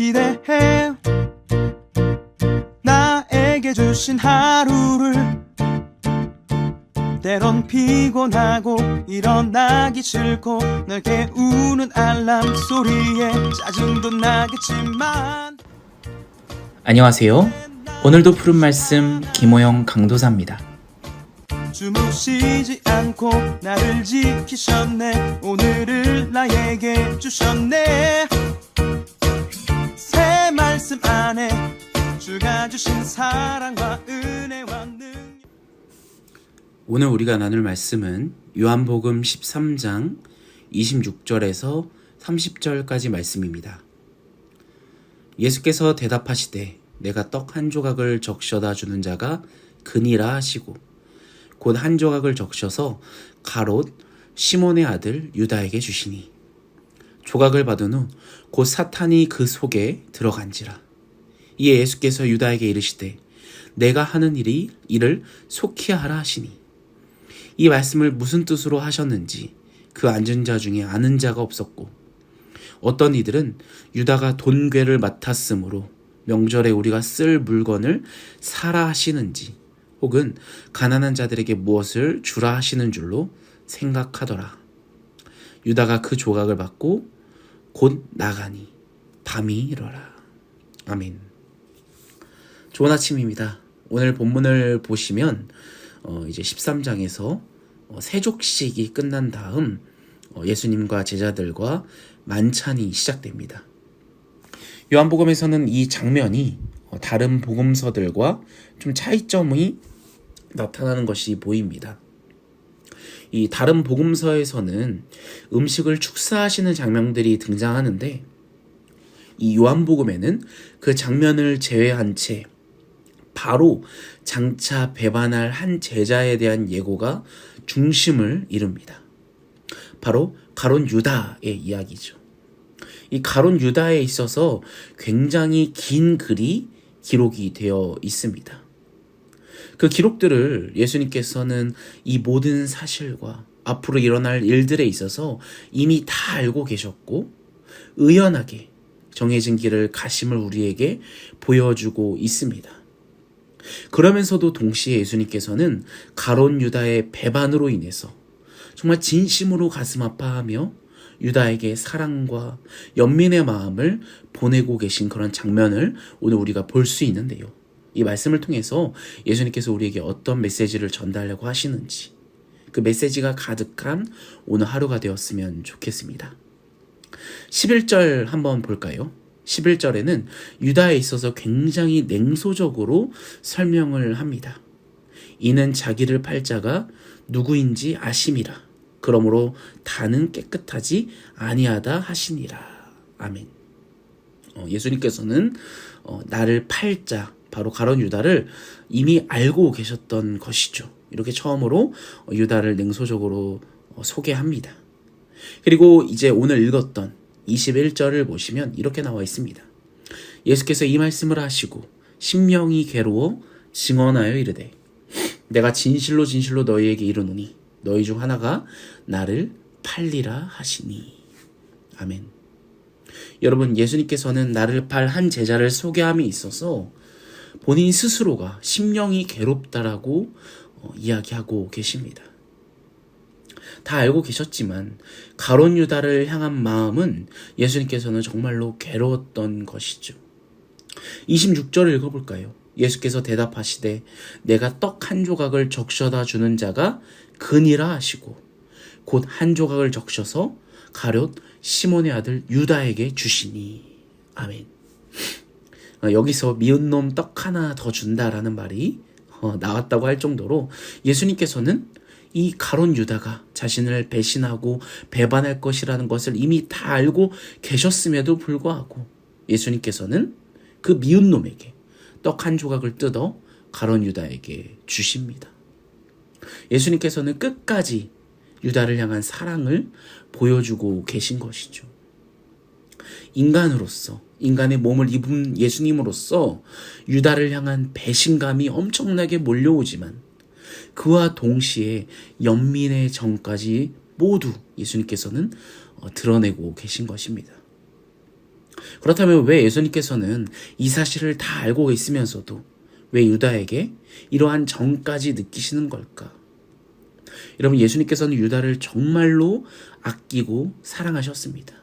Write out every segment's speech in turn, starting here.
기대해 나에게 주신 하루를 때론 피곤하고 일어나기 싫고 널 깨우는 알람 소리에 짜증도 나겠지만 안녕하세요. 오늘도 푸른 말씀 김호영 강도사입니다. 주무시지 않고 나를 지키셨네. 오늘을 나에게 주셨네. 새 말씀 안에 주가 주신 사랑과 은혜와 능력. 오늘 우리가 나눌 말씀은 요한복음 13장 26절에서 30절까지 말씀입니다. 예수께서 대답하시되 내가 떡 한 조각을 적셔다 주는 자가 그니라 하시고 곧 한 조각을 적셔서 가롯 시몬의 아들 유다에게 주시니 조각을 받은 후 곧 사탄이 그 속에 들어간지라. 이에 예수께서 유다에게 이르시되 내가 하는 일을 속히 하라 하시니 이 말씀을 무슨 뜻으로 하셨는지 그 앉은 자 중에 아는 자가 없었고 어떤 이들은 유다가 돈괴를 맡았으므로 명절에 우리가 쓸 물건을 사라 하시는지 혹은 가난한 자들에게 무엇을 주라 하시는 줄로 생각하더라. 유다가 그 조각을 받고 곧 나가니 밤이 이르라. 아멘. 좋은 아침입니다. 오늘 본문을 보시면 이제 13장에서 세족식이 끝난 다음 예수님과 제자들과 만찬이 시작됩니다. 요한복음에서는 이 장면이 다른 복음서들과 좀 차이점이 나타나는 것이 보입니다. 이 다른 복음서에서는 음식을 축사하시는 장면들이 등장하는데 이 요한복음에는 그 장면을 제외한 채 바로 장차 배반할 한 제자에 대한 예고가 중심을 이룹니다. 바로 가룟 유다의 이야기죠. 이 가룟 유다에 있어서 굉장히 긴 글이 기록이 되어 있습니다. 그 기록들을 예수님께서는 이 모든 사실과 앞으로 일어날 일들에 있어서 이미 다 알고 계셨고 의연하게 정해진 길을 가심을 우리에게 보여주고 있습니다. 그러면서도 동시에 예수님께서는 가룟 유다의 배반으로 인해서 정말 진심으로 가슴 아파하며 유다에게 사랑과 연민의 마음을 보내고 계신 그런 장면을 오늘 우리가 볼 수 있는데요. 이 말씀을 통해서 예수님께서 우리에게 어떤 메시지를 전달하려고 하시는지 그 메시지가 가득한 오늘 하루가 되었으면 좋겠습니다. 11절 한번 볼까요? 11절에는 유다에 있어서 굉장히 냉소적으로 설명을 합니다. 이는 자기를 팔 자가 누구인지 아심이라. 그러므로 다는 깨끗하지 아니하다 하시니라. 아멘. 예수님께서는 나를 팔 자, 바로 가룟 유다를 이미 알고 계셨던 것이죠. 이렇게 처음으로 유다를 냉소적으로 소개합니다. 그리고 이제 오늘 읽었던 21절을 보시면 이렇게 나와 있습니다. 예수께서 이 말씀을 하시고 심령이 괴로워 증언하여 이르되 내가 진실로 진실로 너희에게 이르노니 너희 중 하나가 나를 팔리라 하시니. 아멘. 여러분, 예수님께서는 나를 팔 한 제자를 소개함에 있어서 본인 스스로가 심령이 괴롭다라고 이야기하고 계십니다. 다 알고 계셨지만 가룟 유다를 향한 마음은 예수님께서는 정말로 괴로웠던 것이죠. 26절을 읽어볼까요? 예수께서 대답하시되 내가 떡 한 조각을 적셔다 주는 자가 그니라 하시고 곧 한 조각을 적셔서 가롯 시몬의 아들 유다에게 주시니. 아멘. 여기서 미운 놈 떡 하나 더 준다라는 말이 나왔다고 할 정도로 예수님께서는 이 가룟 유다가 자신을 배신하고 배반할 것이라는 것을 이미 다 알고 계셨음에도 불구하고 예수님께서는 그 미운 놈에게 떡 한 조각을 뜯어 가룟 유다에게 주십니다. 예수님께서는 끝까지 유다를 향한 사랑을 보여주고 계신 것이죠. 인간으로서, 인간의 몸을 입은 예수님으로서 유다를 향한 배신감이 엄청나게 몰려오지만 그와 동시에 연민의 정까지 모두 예수님께서는 드러내고 계신 것입니다. 그렇다면 왜 예수님께서는 이 사실을 다 알고 있으면서도 왜 유다에게 이러한 정까지 느끼시는 걸까? 여러분, 예수님께서는 유다를 정말로 아끼고 사랑하셨습니다.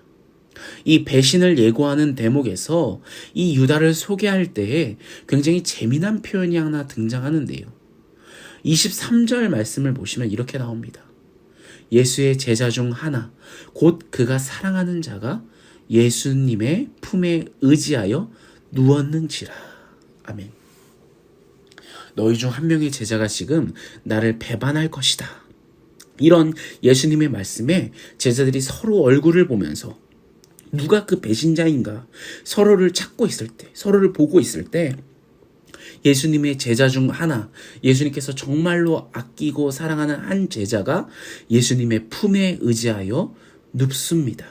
이 배신을 예고하는 대목에서 이 유다를 소개할 때에 굉장히 재미난 표현이 하나 등장하는데요. 23절 말씀을 보시면 이렇게 나옵니다. 예수의 제자 중 하나, 곧 그가 사랑하는 자가 예수님의 품에 의지하여 누웠는지라. 아멘. 너희 중 한 명의 제자가 지금 나를 배반할 것이다. 이런 예수님의 말씀에 제자들이 서로 얼굴을 보면서 누가 그 배신자인가 서로를 찾고 있을 때, 서로를 보고 있을 때 예수님의 제자 중 하나, 예수님께서 정말로 아끼고 사랑하는 한 제자가 예수님의 품에 의지하여 눕습니다.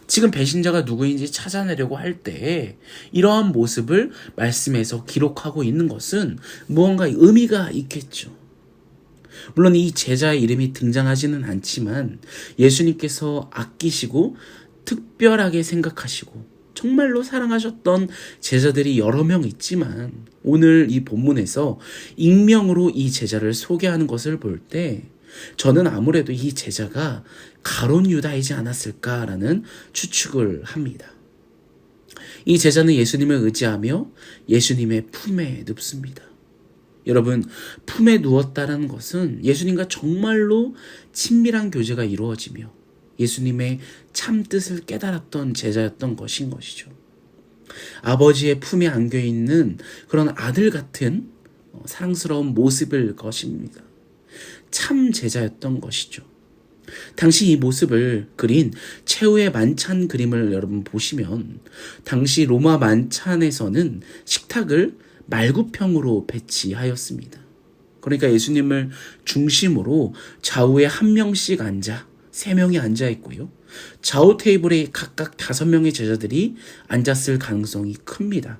지금 배신자가 누구인지 찾아내려고 할 때 이러한 모습을 말씀에서 기록하고 있는 것은 무언가 의미가 있겠죠. 물론 이 제자의 이름이 등장하지는 않지만 예수님께서 아끼시고 특별하게 생각하시고 정말로 사랑하셨던 제자들이 여러 명 있지만 오늘 이 본문에서 익명으로 이 제자를 소개하는 것을 볼 때 저는 아무래도 이 제자가 가룟 유다이지 않았을까라는 추측을 합니다. 이 제자는 예수님을 의지하며 예수님의 품에 눕습니다. 여러분, 품에 누웠다는 것은 예수님과 정말로 친밀한 교제가 이루어지며 예수님의 참 뜻을 깨달았던 제자였던 것인 것이죠. 아버지의 품에 안겨있는 그런 아들 같은 사랑스러운 모습일 것입니다. 참 제자였던 것이죠. 당시 이 모습을 그린 최후의 만찬 그림을 여러분 보시면 당시 로마 만찬에서는 식탁을 말구평으로 배치하였습니다. 그러니까 예수님을 중심으로 좌우에 한 명씩 앉아 3명이 앉아 있고요. 좌우 테이블에 각각 5명의 제자들이 앉았을 가능성이 큽니다.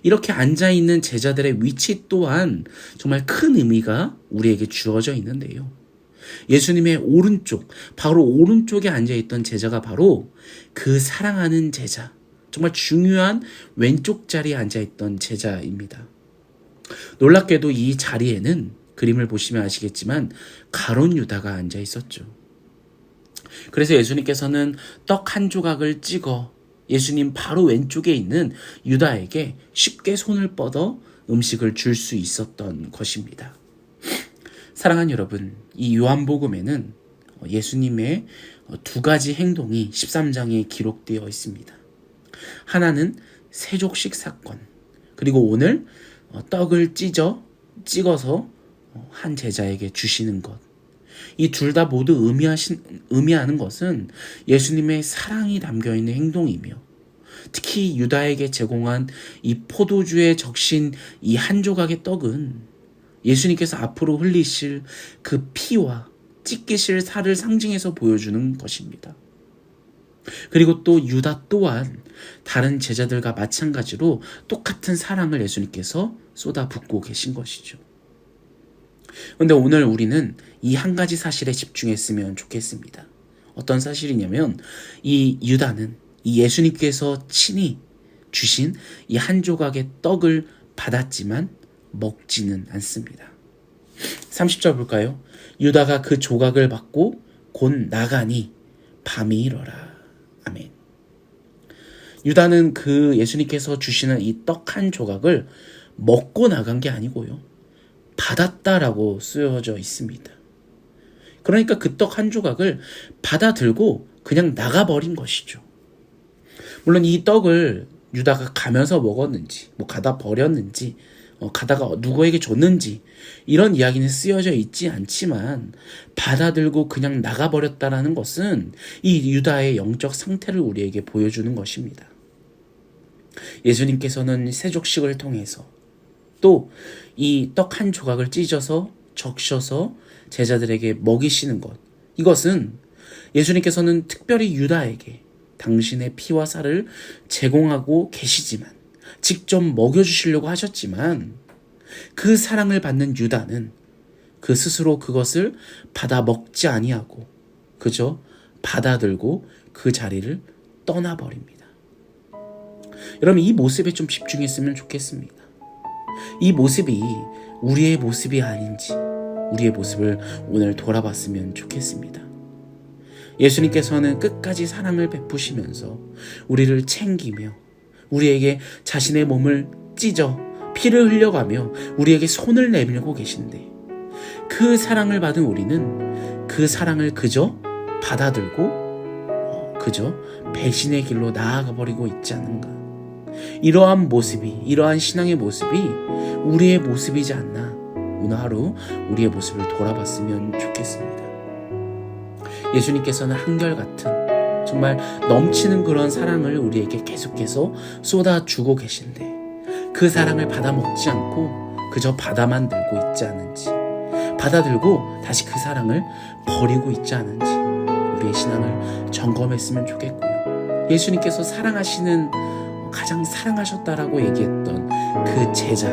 이렇게 앉아있는 제자들의 위치 또한 정말 큰 의미가 우리에게 주어져 있는데요. 예수님의 오른쪽, 바로 오른쪽에 앉아있던 제자가 바로 그 사랑하는 제자, 정말 중요한 왼쪽 자리에 앉아있던 제자입니다. 놀랍게도 이 자리에는 그림을 보시면 아시겠지만 가룟 유다가 앉아있었죠. 그래서 예수님께서는 떡 한 조각을 찍어 예수님 바로 왼쪽에 있는 유다에게 쉽게 손을 뻗어 음식을 줄 수 있었던 것입니다. 사랑하는 여러분, 이 요한복음에는 예수님의 2가지 행동이 13장에 기록되어 있습니다. 하나는 세족식 사건, 그리고 오늘 떡을 찍어서 한 제자에게 주시는 것. 이 둘 다 모두 의미하는 것은 예수님의 사랑이 담겨있는 행동이며 특히 유다에게 제공한 이 포도주에 적신 이 한 조각의 떡은 예수님께서 앞으로 흘리실 그 피와 찢기실 살을 상징해서 보여주는 것입니다. 그리고 또 유다 또한 다른 제자들과 마찬가지로 똑같은 사랑을 예수님께서 쏟아붓고 계신 것이죠. 그런데 오늘 우리는 이 한 가지 사실에 집중했으면 좋겠습니다. 어떤 사실이냐면 이 유다는 이 예수님께서 친히 주신 이 한 조각의 떡을 받았지만 먹지는 않습니다. 30절 볼까요? 유다가 그 조각을 받고 곧 나가니 밤이 이러라. 아멘. 유다는 그 예수님께서 주시는 이 떡 한 조각을 먹고 나간 게 아니고요. 받았다라고 쓰여져 있습니다. 그러니까 그 떡 한 조각을 받아 들고 그냥 나가버린 것이죠. 물론 이 떡을 유다가 가면서 먹었는지, 가다 버렸는지, 가다가 누구에게 줬는지 이런 이야기는 쓰여져 있지 않지만 받아 들고 그냥 나가버렸다라는 것은 이 유다의 영적 상태를 우리에게 보여주는 것입니다. 예수님께서는 세족식을 통해서 또 이 떡 한 조각을 찢어서 적셔서 제자들에게 먹이시는 것, 이것은 예수님께서는 특별히 유다에게 당신의 피와 살을 제공하고 계시지만 직접 먹여주시려고 하셨지만 그 사랑을 받는 유다는 그 스스로 그것을 받아 먹지 아니하고 그저 받아들고 그 자리를 떠나버립니다. 여러분, 이 모습에 좀 집중했으면 좋겠습니다. 이 모습이 우리의 모습이 아닌지 우리의 모습을 오늘 돌아봤으면 좋겠습니다. 예수님께서는 끝까지 사랑을 베푸시면서 우리를 챙기며 우리에게 자신의 몸을 찢어 피를 흘려가며 우리에게 손을 내밀고 계신데, 그 사랑을 받은 우리는 그 사랑을 그저 받아들고 그저 배신의 길로 나아가 버리고 있지 않은가. 이러한 모습이, 이러한 신앙의 모습이 우리의 모습이지 않나. 오늘 하루 우리의 모습을 돌아봤으면 좋겠습니다. 예수님께서는 한결같은 정말 넘치는 그런 사랑을 우리에게 계속해서 쏟아주고 계신데, 그 사랑을 받아먹지 않고 그저 받아만 들고 있지 않은지, 받아들고 다시 그 사랑을 버리고 있지 않은지 우리의 신앙을 점검했으면 좋겠고요. 예수님께서 사랑하시는, 가장 사랑하셨다라고 얘기했던 그 제자,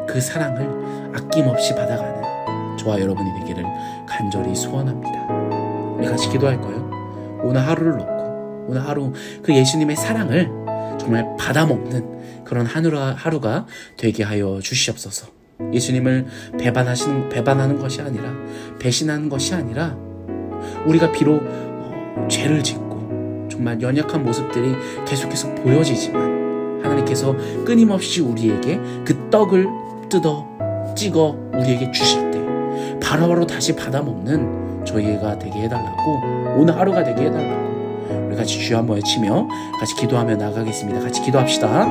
그 사랑을 아낌없이 받아가는 저와 여러분이 되기를 간절히 소원합니다. 우리 같이 기도할까요? 오늘 하루를 놓고 오늘 하루 그 예수님의 사랑을 정말 받아먹는 그런 하루가 되게 하여 주시옵소서. 예수님을 배반하는 것이 아니라, 배신하는 것이 아니라, 우리가 비록 죄를 짓고 정말 연약한 모습들이 계속해서 보여지지만 하나님께서 끊임없이 우리에게 그 떡을 뜯어 찍어 우리에게 주실 때 바로바로 다시 받아먹는 저희가 되게 해달라고, 오늘 하루가 되게 해달라고 우리 같이 주여 한번 외치며 같이 기도하며 나가겠습니다. 같이 기도합시다.